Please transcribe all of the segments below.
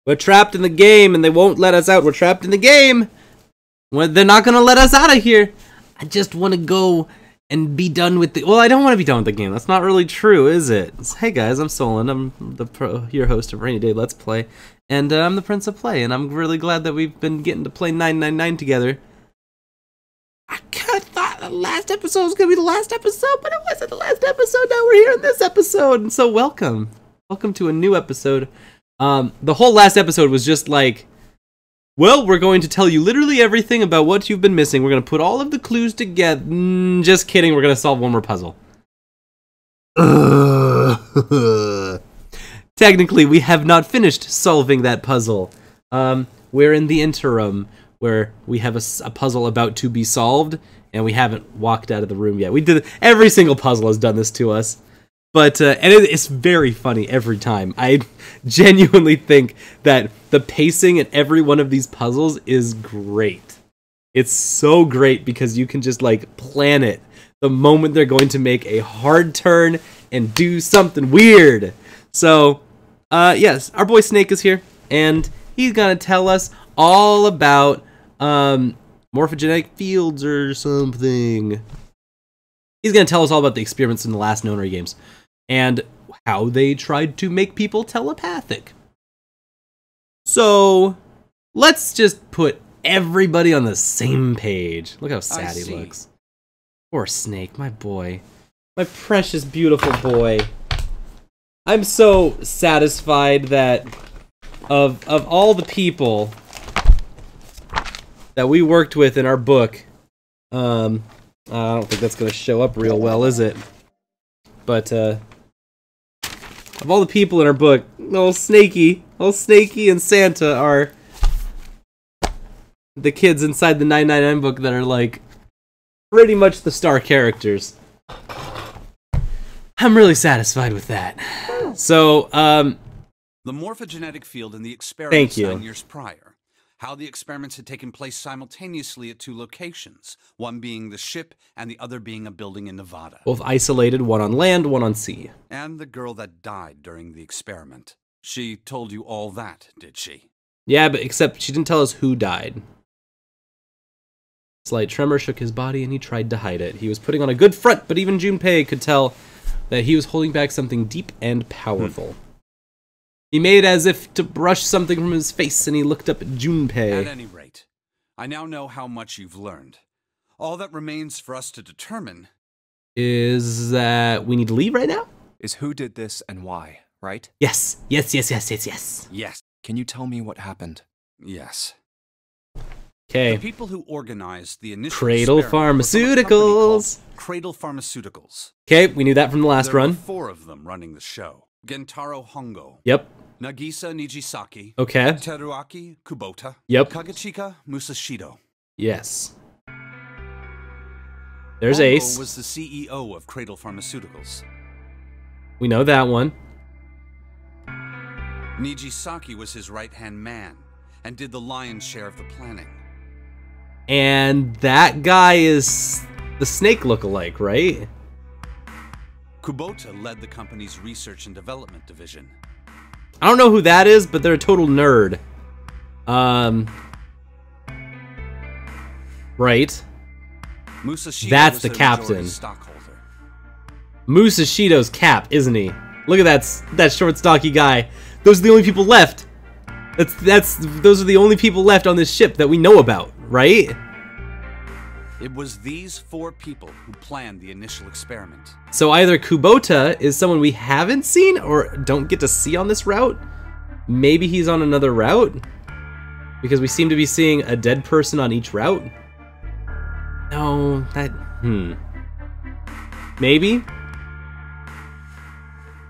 We're trapped in the game and they won't let us out. We're trapped in the game. Well, they're not gonna let us out of here. I just want to go and be done with the... Well, I don't want to be done with the game. That's not really true, is it? Hey guys, I'm Solon. I'm your host of Rainy Day Let's Play. And I'm the Prince of Play. And I'm really glad that we've been getting to play 999 together. I kind of thought the last episode was going to be the last episode, but it wasn't the last episode. Now we're here in this episode. And so welcome. Welcome to a new episode. The whole last episode was just like, well, we're going to tell you literally everything about what you've been missing. We're going to put all of the clues together. Just kidding. We're going to solve one more puzzle. Technically, we have not finished solving that puzzle. We're in the interim where we have a puzzle about to be solved, and we haven't walked out of the room yet. We did every single puzzle has done this to us. But, and it's very funny every time. I genuinely think that the pacing in every one of these puzzles is great. It's so great because you can just, like, plan it the moment they're going to make a hard turn and do something weird. So, yes, our boy Snake is here, and he's gonna tell us all about, morphogenetic fields or something. He's gonna tell us all about the experiments in the last Nonary games. And how they tried to make people telepathic. So, let's just put everybody on the same page. Look how sad he looks. Poor Snake, my boy. My precious, beautiful boy. I'm so satisfied that of all the people that we worked with in our book, I don't think that's going to show up real well, is it? But, of all the people in our book, old Snakey and Santa are the kids inside the 999 book that are, like, pretty much the star characters. I'm really satisfied with that. So, the morphogenetic field in the experiment 9 years prior. How the experiments had taken place simultaneously at 2 locations, one being the ship and the other being a building in Nevada. Both isolated, one on land, one on sea. And the girl that died during the experiment. She told you all that, did she? Yeah, but except she didn't tell us who died. Slight tremor shook his body and he tried to hide it. He was putting on a good front, but even Junpei could tell that he was holding back something deep and powerful. He made as if to brush something from his face, and he looked up at Junpei. At any rate, I now know how much you've learned. All that remains for us to determine is that we need to leave right now? Is who did this and why, right? Yes. Yes. Yes. Can you tell me what happened? Yes. Okay. The people who organized the initial Cradle Pharmaceuticals. Cradle Pharmaceuticals. Okay, we knew that from the last run. There were 4 of them running the show. Gentaro Hongo. Yep. Nagisa Nijisaki. Okay. Teruaki Kubota. Yep. Kagechika Musashido. Yes. There's Hongo Ace. Was the CEO of Cradle Pharmaceuticals. We know that one. Nijisaki was his right-hand man and did the lion's share of the planning. And that guy is the Snake lookalike, right? Kubota led the company's research and development division. I don't know who that is, but they're a total nerd. Right. Musashido That's was the their captain. Stockholder. Musashido's Cap, isn't he? Look at that short, stocky guy. Those are the only people left. Those are the only people left on this ship that we know about, right? It was these 4 people who planned the initial experiment. So either Kubota is someone we haven't seen or don't get to see on this route. Maybe he's on another route? Because we seem to be seeing a dead person on each route. No, maybe?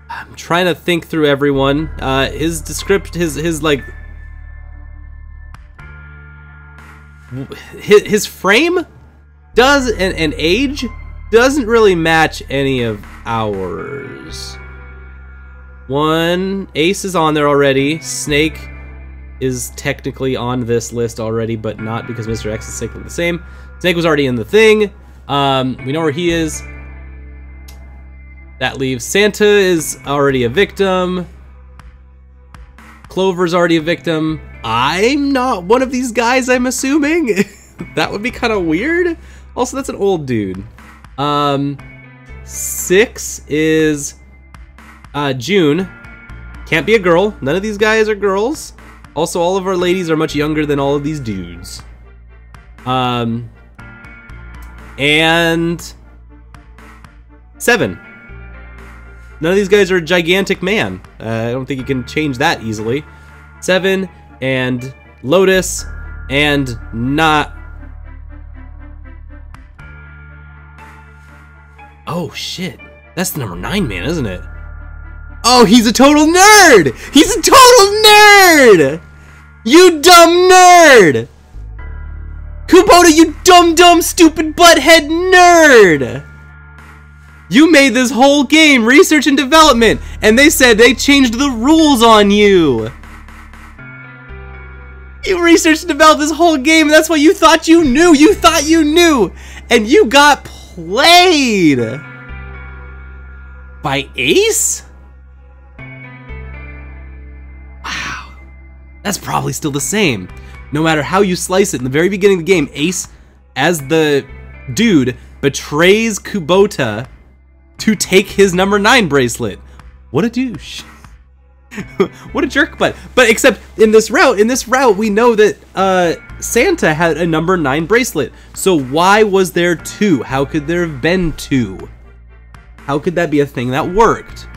I'm trying to think through everyone. His description, his like... His frame does, and age doesn't really match any of ours. Ace is on there already. Snake is technically on this list already, but not because Mr. X is technically the same. Snake was already in the thing. We know where he is. That leaves Santa is already a victim. Clover's already a victim. I'm not one of these guys, I'm assuming. That would be kind of weird. Also, that's an old dude. 6 is June. Can't be a girl. None of these guys are girls. Also, all of our ladies are much younger than all of these dudes. And 7. None of these guys are a gigantic man. I don't think you can change that easily. 7 and Lotus and not... Oh shit. That's the number 9 man, isn't it? Oh, he's a total nerd! He's a total nerd! You dumb nerd! Kubota, you dumb stupid butthead nerd! You made this whole game research and development, and they said they changed the rules on you. You researched and developed this whole game, and that's what you thought you knew. You thought you knew, and you got played by Ace? Wow, that's probably still the same. No matter how you slice it, in the very beginning of the game, Ace, as the dude, betrays Kubota to take his number 9 bracelet. What a douche. What a jerk butt. But except in this route, we know that Santa had a number 9 bracelet. So why was there 2? How could there have been 2? How could that be a thing that worked?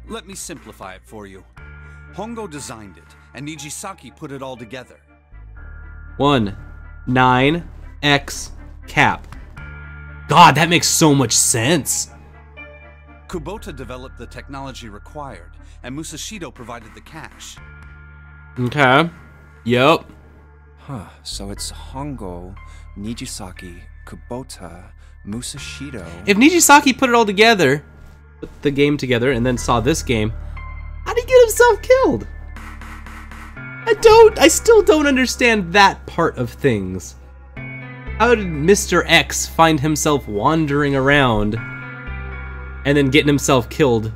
Let me simplify it for you. Hongo designed it, and Nijisaki put it all together. 1, 9, X, cap. God, that makes so much sense. Kubota developed the technology required, and Musashido provided the cash. Okay. Yup. Huh, so it's Hongo, Nijisaki, Kubota, Musashido... If Nijisaki put it all together, put the game together, and then saw this game, how'd he get himself killed? I still don't understand that part of things. How did Mr. X find himself wandering around and then getting himself killed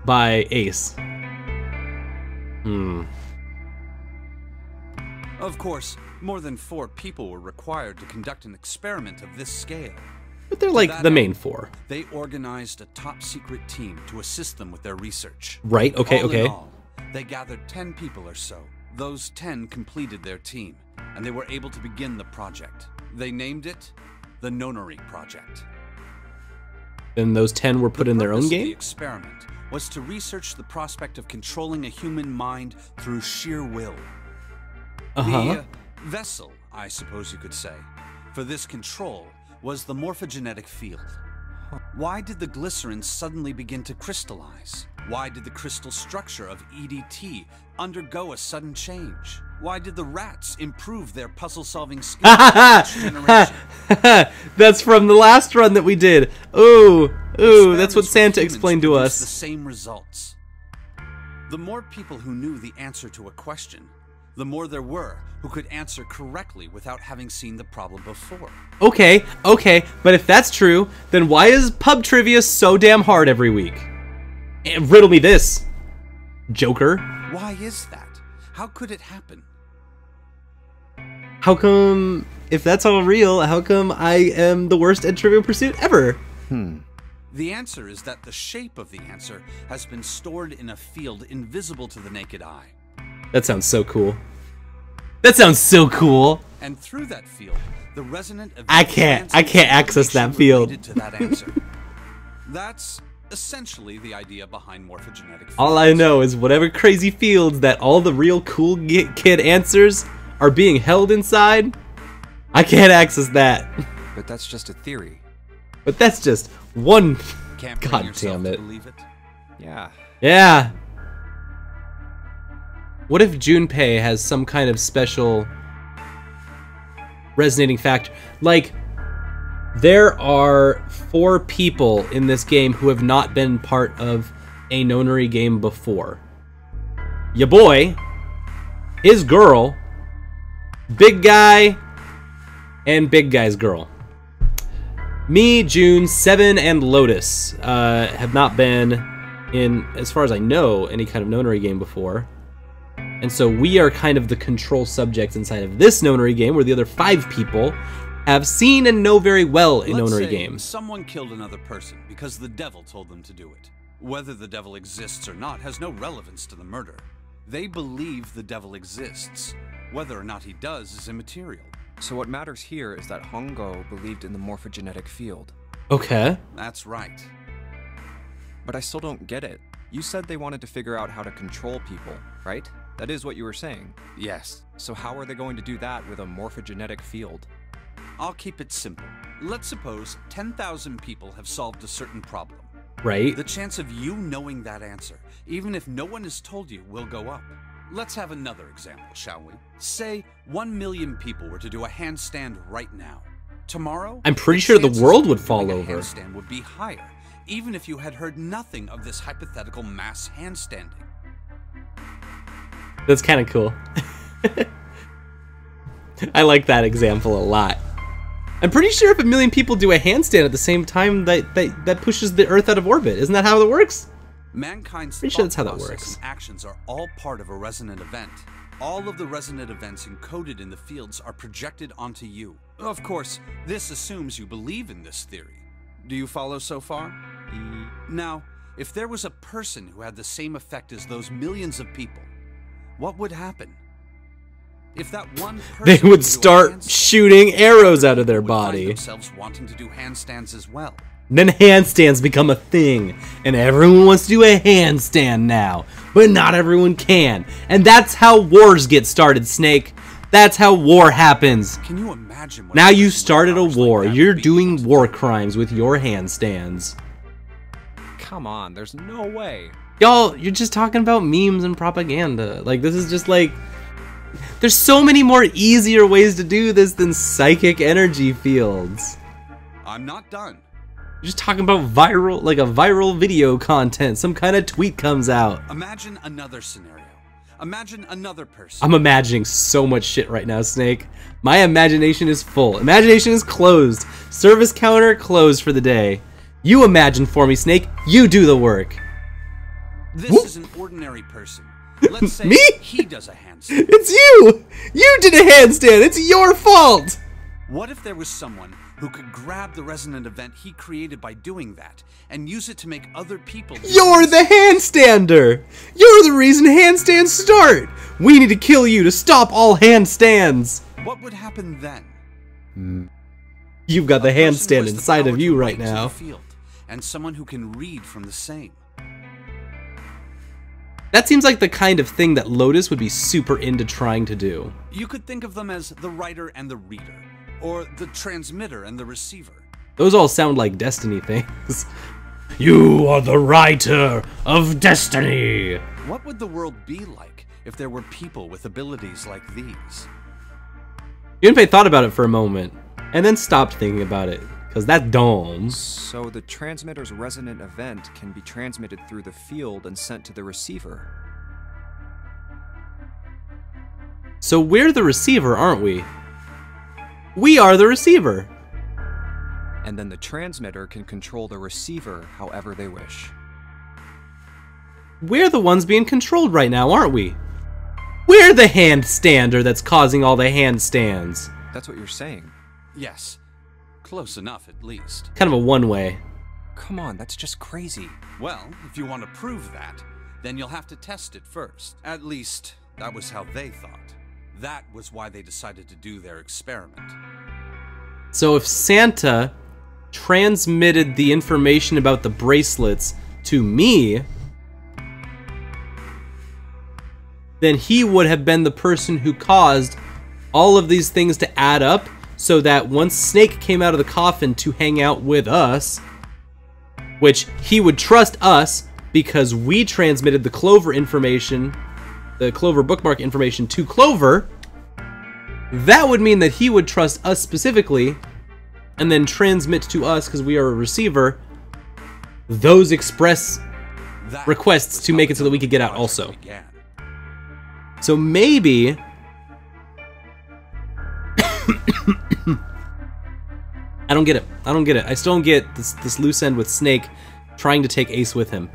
by Ace? Of course, more than 4 people were required to conduct an experiment of this scale. But they're like the main 4. They organized a top-secret team to assist them with their research. Right, okay, All okay. in all, they gathered 10 people or so. Those 10 completed their team, and they were able to begin the project. They named it the Nonary Project. And those 10 were put in their own game? The experiment was to research the prospect of controlling a human mind through sheer will. The vessel, I suppose you could say, for this control was the morphogenetic field. Why did the glycerin suddenly begin to crystallize? Why did the crystal structure of EDT undergo a sudden change? Why did the rats improve their puzzle-solving skills each generation? That's from the last run that we did. Ooh, that's what Santa explained to us. The same results. The more people who knew the answer to a question, the more there were who could answer correctly without having seen the problem before. Okay, but if that's true, then why is pub trivia so damn hard every week? And riddle me this, Joker. Why is that? How could it happen? How come, if that's all real, how come I am the worst at Trivial Pursuit ever? The answer is that the shape of the answer has been stored in a field invisible to the naked eye. That sounds so cool. That sounds so cool. And through that field, the resonant I can't access that field. To that answer. That's essentially the idea behind morphogenetic fields. All I know is whatever crazy fields that all the real cool kid answers are being held inside, I can't access that. But that's just a theory. But that's just one. Can't bring God yourself damn to it. believe it. Yeah. Yeah. What if Junpei has some kind of special resonating factor? Like, there are 4 people in this game who have not been part of a Nonary game before. Ya boy, his girl, Big guy and big guy's girl. Me, June, Seven, and Lotus have not been in, as far as I know, any kind of Nonary game before. And so we are kind of the control subjects inside of this Nonary game, where the other 5 people have seen and know very well a Nonary game. Someone killed another person because the devil told them to do it. Whether the devil exists or not has no relevance to the murder. They believe the devil exists. Whether or not he does is immaterial. So what matters here is that Hongo believed in the morphogenetic field. Okay. That's right. But I still don't get it. You said they wanted to figure out how to control people, right? That is what you were saying. Yes. So how are they going to do that with a morphogenetic field? I'll keep it simple. Let's suppose 10,000 people have solved a certain problem. Right. The chance of you knowing that answer, even if no one has told you, will go up. Let's have another example, shall we? Say 1 million people were to do a handstand right now. Tomorrow, I'm pretty sure the world would fall over. A handstand would be higher, even if you had heard nothing of this hypothetical mass handstanding. That's kind of cool. I like that example a lot. I'm pretty sure if 1 million people do a handstand at the same time, that pushes the Earth out of orbit. Isn't that how it works? Mankind's Pretty sure that's how that works. and actions are all part of a resonant event. All of the resonant events encoded in the fields are projected onto you. Of course, this assumes you believe in this theory. Do you follow so far? Now, if there was a person who had the same effect as those millions of people, what would happen? If that one person They would start shooting arrows out of their body. Find themselves wanting to do handstands as well. Then handstands become a thing, and everyone wants to do a handstand now, but not everyone can. And that's how wars get started, Snake. That's how war happens. Can you imagine? Now you started a war. You're doing war crimes with your handstands. Come on, there's no way. Y'all, you're just talking about memes and propaganda. Like, this is just like... There's so many more easier ways to do this than psychic energy fields. I'm not done. You're just talking about viral, like a viral video content. Some kind of tweet comes out. Imagine another scenario. Imagine another person. I'm imagining so much shit right now, Snake. My imagination is full. Imagination is closed. Service counter closed for the day. You imagine for me, Snake. You do the work. This Whoop. is an ordinary person. Let's say Me? he does a handstand. It's you! You did a handstand! It's your fault! What if there was someone who could grab the resonant event he created by doing that and use it to make other people do You're the handstander! You're the reason handstands start! We need to kill you to stop all handstands! What would happen then? You've got the A person who handstand has the inside power of to you write right to now. the field, and someone who can read from the same. That seems like the kind of thing that Lotus would be super into trying to do. You could think of them as the writer and the reader, or the transmitter and the receiver. Those all sound like Destiny things. You are the writer of Destiny! What would the world be like if there were people with abilities like these? Junpei thought about it for a moment, and then stopped thinking about it, because that dumb. So the transmitter's resonant event can be transmitted through the field and sent to the receiver. So we're the receiver, aren't we? We are the receiver. And then the transmitter can control the receiver however they wish. We're the ones being controlled right now, aren't we? We're the handstander that's causing all the handstands. That's what you're saying. Yes, close enough at least. Kind of a one-way. Come on, that's just crazy. Well, if you want to prove that, then you'll have to test it first. At least, that was how they thought. That was why they decided to do their experiment. So if Santa transmitted the information about the bracelets to me, then he would have been the person who caused all of these things to add up, so that once Snake came out of the coffin to hang out with us, which he would trust us because we transmitted the Clover information, the Clover bookmark information to Clover, that would mean that he would trust us specifically and then transmit to us, because we are a receiver, those express That requests was to how make the it so that we could get out project also. began. So maybe I don't get it. I don't get it. I still don't get this loose end with Snake trying to take Ace with him.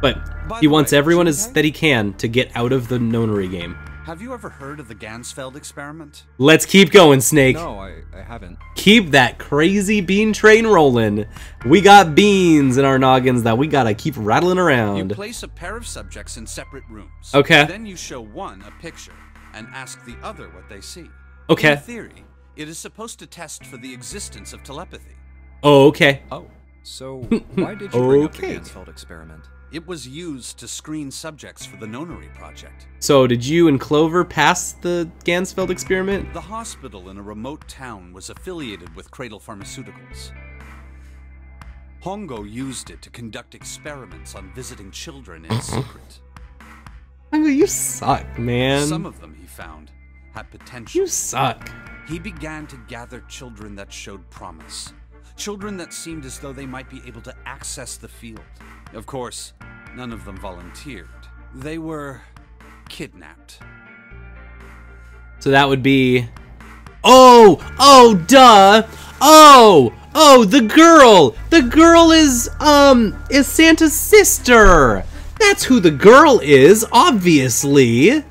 But he wants everyone that he can to get out of the Nonary game. Have you ever heard of the Gansfeld experiment? Let's keep going, Snake. No, I haven't. Keep that crazy bean train rolling. We got beans in our noggins that we gotta keep rattling around. You place a pair of subjects in separate rooms. Okay. Then you show one a picture and ask the other what they see. Okay. In theory, it is supposed to test for the existence of telepathy. Oh, okay. Oh, so why did you bring up the Okay. Gansfeld experiment? It was used to screen subjects for the Nonary project. So did you and Clover pass the Gansfeld experiment? The hospital in a remote town was affiliated with Cradle Pharmaceuticals. Hongo used it to conduct experiments on visiting children in secret. I mean, you suck, man. Some of them, he found, had potential. You suck. He began to gather children that showed promise. Children that seemed as though they might be able to access the field. Of course, none of them volunteered. They were kidnapped. So that would be... Oh, duh! Oh, the girl! The girl is Santa's sister! That's who the girl is, obviously!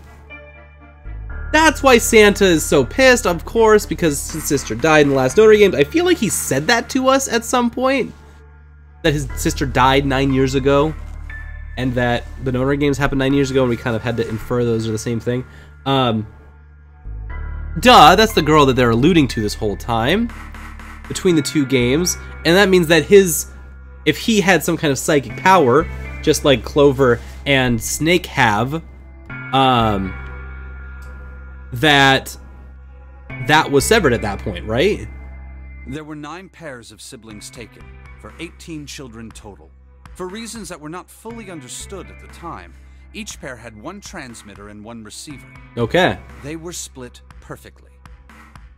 That's why Santa is so pissed, of course, because his sister died in the last Nonary games. I feel like he said that to us at some point. That his sister died 9 years ago. And that the Nonary games happened 9 years ago, and we kind of had to infer those are the same thing. Duh, that's the girl that they're alluding to this whole time. Between the two games. And that means that if he had some kind of psychic power, just like Clover and Snake have, that was severed at that point, right? There were 9 pairs of siblings taken, for 18 children total. For reasons that were not fully understood at the time, each pair had one transmitter and one receiver. Okay. They were split perfectly.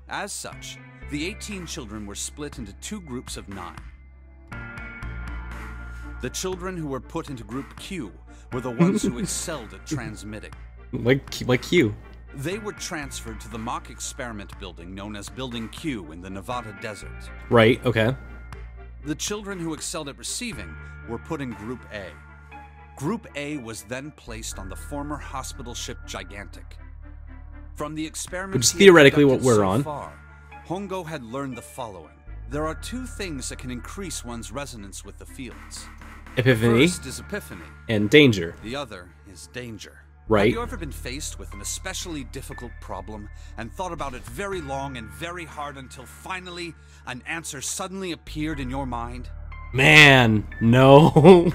As such, the 18 children were split into 2 groups of 9. The children who were put into Group Q were the ones who excelled at transmitting. Like Q. They were transferred to the mock experiment building known as Building Q in the Nevada desert. Right, okay. The children who excelled at receiving were put in Group A. Group A was then placed on the former hospital ship Gigantic. From the experiment Which is theoretically what we're on. Far, Hongo had learned the following. There are 2 things that can increase one's resonance with the fields. Epiphany. First is epiphany. And danger. The other is danger. Right. Have you ever been faced with an especially difficult problem and thought about it very long and very hard until finally an answer suddenly appeared in your mind? Man, no.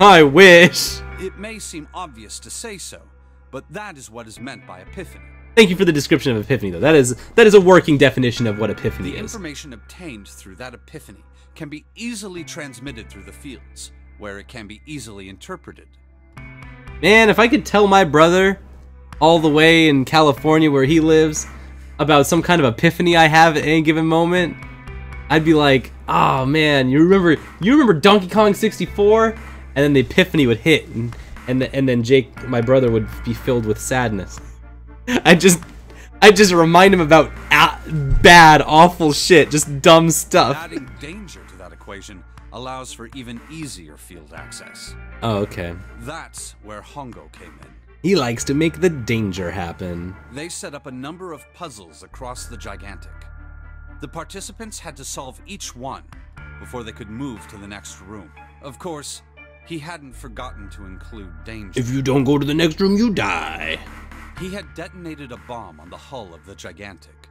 I wish. It may seem obvious to say so, but that is what is meant by epiphany. Thank you for the description of epiphany, though. That is a working definition of what epiphany The is. information obtained through that epiphany can be easily transmitted through the fields, where it can be easily interpreted. Man, if I could tell my brother all the way in California where he lives about some kind of epiphany I have at any given moment, I'd be like, oh man, you remember Donkey Kong 64? And then the epiphany would hit, and then Jake, my brother, would be filled with sadness. I just remind him about bad, awful shit, just dumb stuff. Adding danger to that equation allows for even easier field access. Oh, okay. That's where Hongo came in. He likes to make the danger happen. They set up a number of puzzles across the Gigantic. The participants had to solve each one before they could move to the next room. Of course, he hadn't forgotten to include danger. If you don't go to the next room, you die. He had detonated a bomb on the hull of the Gigantic.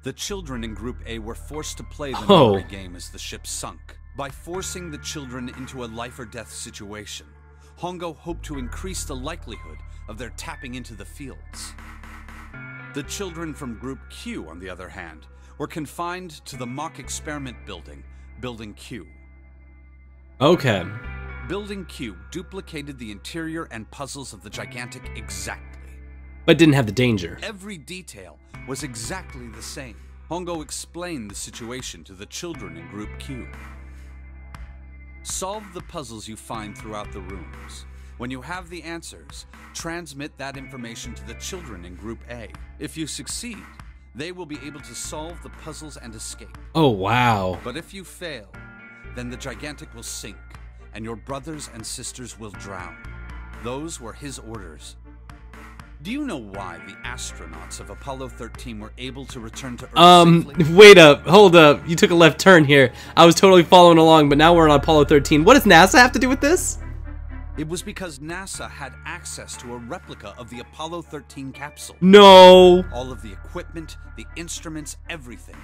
The children in Group A were forced to play the Nonary game as the ship sunk. By forcing the children into a life-or-death situation, Hongo hoped to increase the likelihood of their tapping into the fields. The children from Group Q, on the other hand, were confined to the mock experiment building, Building Q. Okay. Building Q duplicated the interior and puzzles of the Gigantic exactly. But didn't have the danger. Every detail was exactly the same. Hongo explained the situation to the children in Group Q. Solve the puzzles you find throughout the rooms. When you have the answers, transmit that information to the children in Group A. If you succeed, They will be able to solve the puzzles and escape. Oh, wow. But if you fail, then the Gigantic will sink, and your brothers and sisters will drown. Those were his orders. Do you know why the astronauts of Apollo 13 were able to return to Earth safely? Wait up, hold up. You took a left turn here. I was totally following along, but now we're on Apollo 13. What does NASA have to do with this? It was because NASA had access to a replica of the Apollo 13 capsule. No. All of the equipment, the instruments, everything.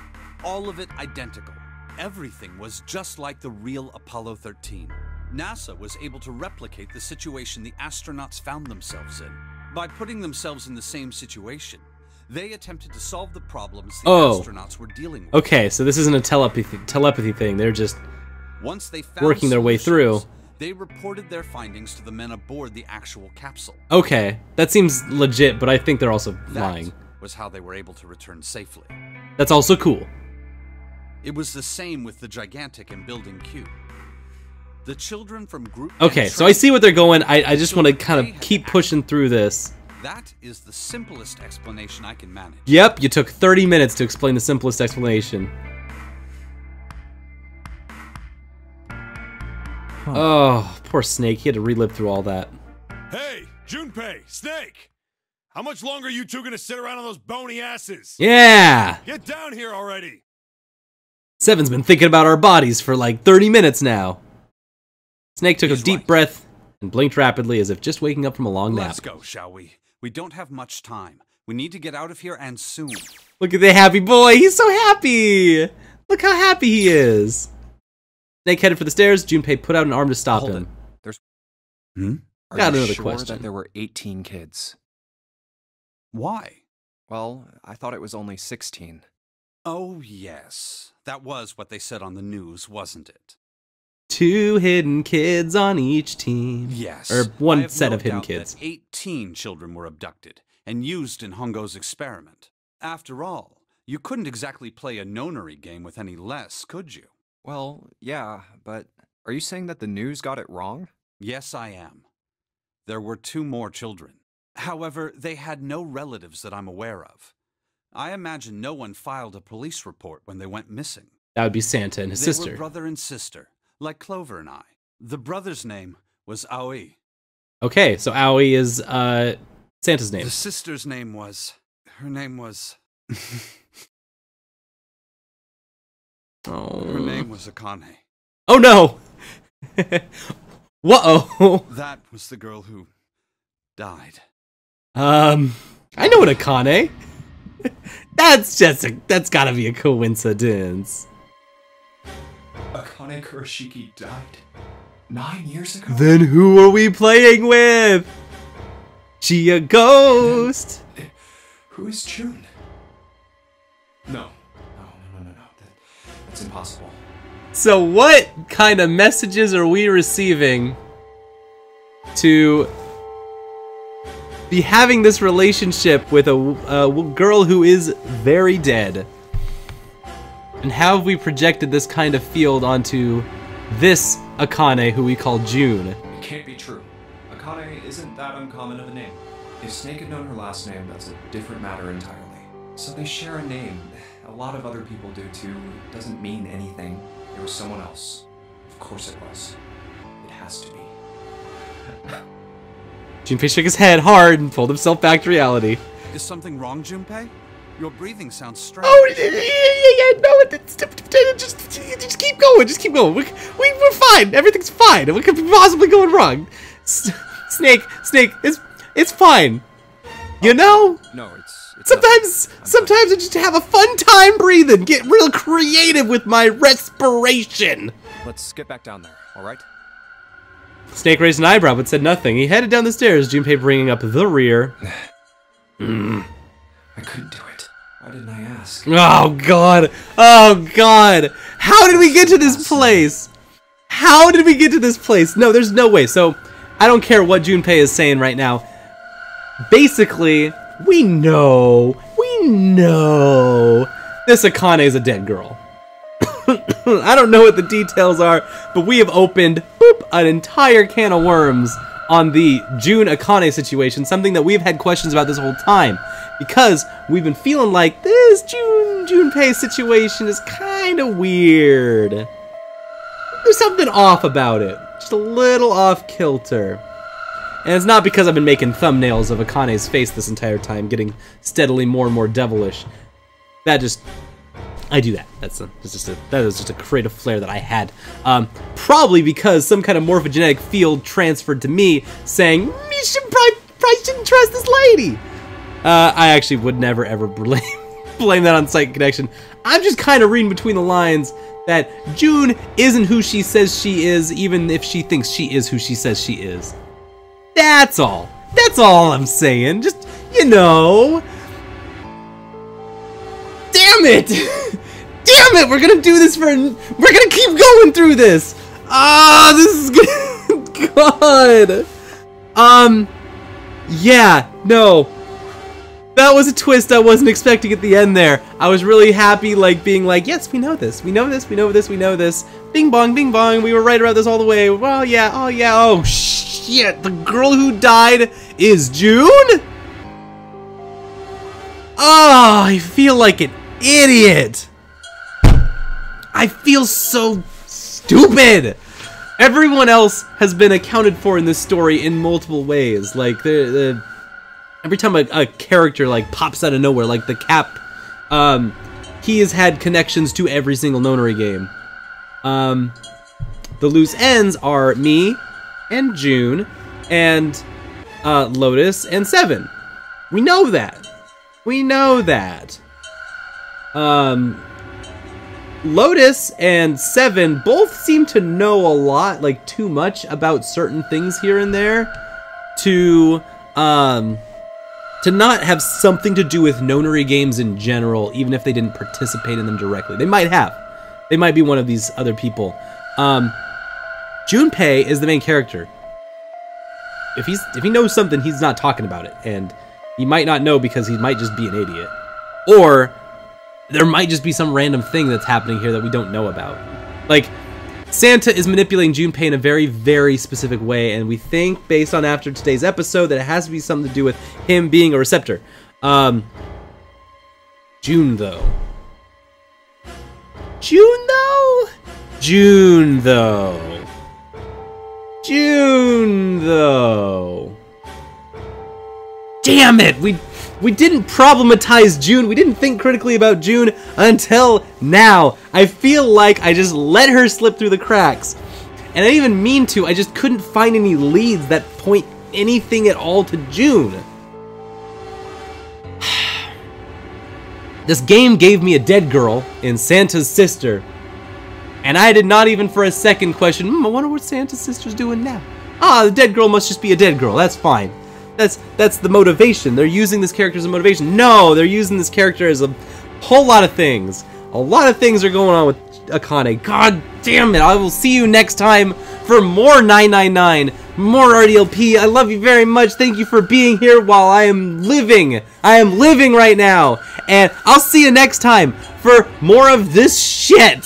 All of it identical. Everything was just like the real Apollo 13. NASA was able to replicate the situation the astronauts found themselves in. By putting themselves in the same situation, they attempted to solve the problems the astronauts were dealing with. Okay, so this isn't a telepathy thing. They're just Once they found working their way through. They reported their findings to the men aboard the actual capsule. Okay, that seems legit, but I think they're also lying. That was how they were able to return safely. That's also cool. It was the same with the Gigantic in Building Q. The children from Group Okay, so I see what they're going. I just want to kind of keep pushing through this. That is the simplest explanation I can manage. Yep, you took 30 minutes to explain the simplest explanation. Huh. Oh, poor Snake. He had to relive through all that. Hey, Junpei, Snake! How much longer are you two gonna sit around on those bony asses? Yeah! Get down here already! Seven's been thinking about our bodies for like 30 minutes now. Snake took a deep breath and blinked rapidly as if just waking up from a long nap. Let's go, shall we? We don't have much time. We need to get out of here and soon. Look at the happy boy. He's so happy. Look how happy he is. Snake headed for the stairs. Junpei put out an arm to stop him. There's... Are Got you another sure question. that there were 18 kids? Why? Well, I thought it was only 16. Oh, yes. That was what they said on the news, wasn't it? 2 hidden kids on each team. Yes. Or I one have set no of hidden doubt kids. that 18 children were abducted and used in Hongo's experiment. After all, you couldn't exactly play a Nonary game with any less, could you? Well, yeah, but are you saying that the news got it wrong? Yes, I am. There were 2 more children. However, they had no relatives that I'm aware of. I imagine no one filed a police report when they went missing. That would be Santa and his sister. They were brother and sister, like Clover and I. The brother's name was Aoi. Okay, so Aoi is Santa's name. The sister's name was... Her name was... Oh. Her name was Akane. Oh no! Whoa! That was the girl who died. I know what Akane. That's gotta be a coincidence. Akane Kurashiki died 9 years ago? Then who are we playing with? She a ghost? Who is June? No. That's impossible. So what kind of messages are we receiving to be having this relationship with a girl who is very dead? And how have we projected this kind of field onto this Akane who we call June? It can't be true. Akane isn't that uncommon of a name. If Snake had known her last name, that's a different matter entirely. So they share a name. A lot of other people do too. It doesn't mean anything. It was someone else. Of course it was. It has to be. Junpei shook his head hard and pulled himself back to reality. Is something wrong, Junpei? Your breathing sounds strange. Oh, yeah, no, just keep going, just keep going. We're fine, everything's fine. What could be possibly going wrong? Snake, it's fine. You know? No, it's Sometimes I just have a fun time breathing, get real creative with my respiration. Let's get back down there, alright? Snake raised an eyebrow but said nothing. He headed down the stairs, Junpei bringing up the rear. I couldn't do it. Why didn't I ask? Oh god! Oh god! How did we get to this place? How did we get to this place? No, there's no way. So, I don't care what Junpei is saying right now. Basically, we know this Akane is a dead girl. I don't know what the details are, but we have opened an entire can of worms on the June-Akane situation, something that we've had questions about this whole time. because we've been feeling like this Junpei situation is kind of weird. There's something off about it. Just a little off kilter. And it's not because I've been making thumbnails of Akane's face this entire time, getting steadily more and more devilish. I do that. That is just a creative flair that I had. Probably because some kind of morphogenetic field transferred to me, saying you should probably shouldn't trust this lady. I actually would never ever blame that on Psychic Connection. I'm just kind of reading between the lines that June isn't who she says she is, even if she thinks she is who she says she is. That's all. That's all I'm saying. Just, you know. Damn it! Damn it! We're gonna do this we're gonna keep going through this! Ah, this is good. God! Yeah, no. That was a twist I wasn't expecting at the end there. I was really happy, like, being like, yes, we know this, we know this, we know this, we know this. Bing bong, we were right about this all the way. Well, yeah, oh shit, the girl who died is June? Oh, I feel like an idiot. I feel so stupid. Everyone else has been accounted for in this story in multiple ways. Like, every time a character, like, pops out of nowhere, like the Cap, he has had connections to every single Nonary game. The loose ends are me and June and Lotus and Seven. We know that. We know that. Lotus and Seven both seem to know a lot, like too much about certain things here and there to not have something to do with Nonary games in general, even if they didn't participate in them directly. They might have. They might be one of these other people. Junpei is the main character. If he knows something, he's not talking about it, and he might not know because he might just be an idiot. Or there might just be some random thing that's happening here that we don't know about. Like, Santa is manipulating Junpei in a very, very specific way, and we think, based on after today's episode, that it has to be something to do with him being a receptor. June, though. June, though? June, though. June, though. Damn it! We didn't problematize June. We didn't think critically about June until now. I feel like I just let her slip through the cracks. And I didn't even mean to. I just couldn't find any leads that point anything at all to June. This game gave me a dead girl in Santa's sister. And I did not even for a second question, I wonder what Santa's sister's doing now. Ah, the dead girl must just be a dead girl. That's fine. That's the motivation. They're using this character as a motivation. No, they're using this character as a whole lot of things. A lot of things are going on with Akane. God damn it. I will see you next time for more 999, more RDLP. I love you very much. Thank you for being here while I am living. I am living right now. And I'll see you next time for more of this shit.